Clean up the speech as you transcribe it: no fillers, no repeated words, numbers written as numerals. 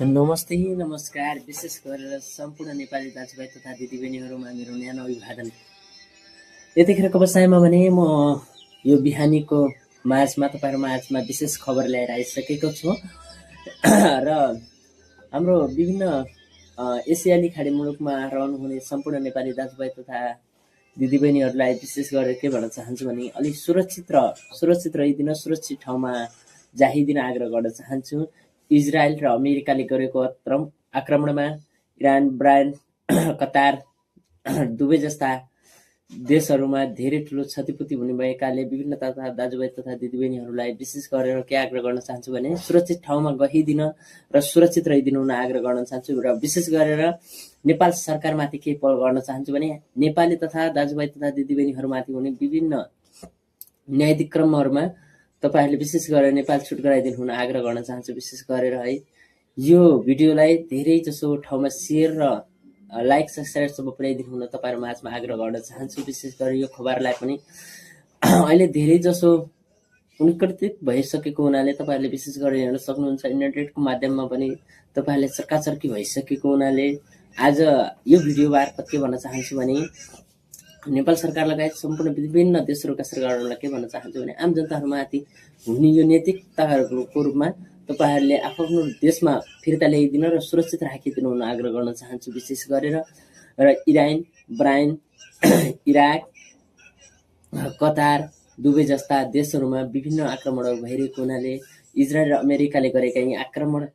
नमस्ते नमस्कार विशेष गरेर सम्पूर्ण नेपाली दाजुभाइ तथा दिदीबहिनीहरूमा मेरो न्यानो अभिवादन। यतिखेरको बसाइमा भने म यो बिहानीको माझमा तपाईँहरू माझमा विशेष खबर ल्याएर आइसकेको छु र हाम्रो विभिन्न एसियाली खाडी मुलुकमा रहनुहुने सम्पूर्ण नेपाली दाजुभाइ तथा दिदीबहिनीहरूलाई विशेष गरेर के भन्न चाहन्छु भने अलिक सुरक्षित रहिदिन, सुरक्षित ठाउँमा जाहिदिन आग्रह गर्न चाहन्छु। इजरायल र अमेरिकाले गरेको आक्रमणमा इरान, ब्रायन, कतार दुवै जस्ता देशहरूमा धेरै ठुलो क्षतिपूर्ति हुने भएकाले विभिन्न दाजुभाइ तथा दिदीबहिनीहरूलाई विशेष गरेर के आग्रह गर्न चाहन्छु भने सुरक्षित ठाउँमा गइदिन र सुरक्षित रहिदिनु हुन आग्रह गर्न चाहन्छु। र विशेष गरेर नेपाल सरकारमाथि के पहल गर्न चाहन्छु भने नेपाली तथा दाजुभाइ तथा दिदीबहिनीहरूमाथि हुने विभिन्न न्यायाधिक क्रमहरूमा तपाईहरूले विशेष गरेर नेपाल छुट गराइदिनु हुन आग्रह गर्न चाहन्छु। विशेष गरेर है यो भिडियोलाई धेरै जसो ठाउँमा शेयर र लाइक सब्सक्राइबसम्म पुर्याइदिनु हुन तपाईँहरू माझमा आग्रह गर्न चाहन्छु। विशेष गरेर यो खबरलाई पनि अहिले धेरै जसो उन्कृतित भइसकेको हुनाले तपाईँहरूले विशेष गरेर हेर्न सक्नुहुन्छ। इन्टरनेटको माध्यममा पनि तपाईँहरूले चर्काचर्की भइसकेको हुनाले आज यो भिडियो मार्फत के भन्न चाहन्छु भने नेपाल सरकार लगायत सम्पूर्ण विभिन्न देशहरूका सरकारहरूलाई के भन्न चाहन्छु भने आम जनताहरूमाथि हुने यो नैतिकताहरूको रूपमा तपाईहरूले आफ्नो देशमा फिर्ता ल्याइदिन र सुरक्षित राखिदिनु हुन आग्रह गर्न चाहन्छु। विशेष गरेर र इरान, ब्रायन, इराक, कतार दुवै जस्ता देशहरूमा विभिन्न आक्रमणहरू भइरहेको हुनाले इजरायल र अमेरिकाले गरेका यी आक्रमण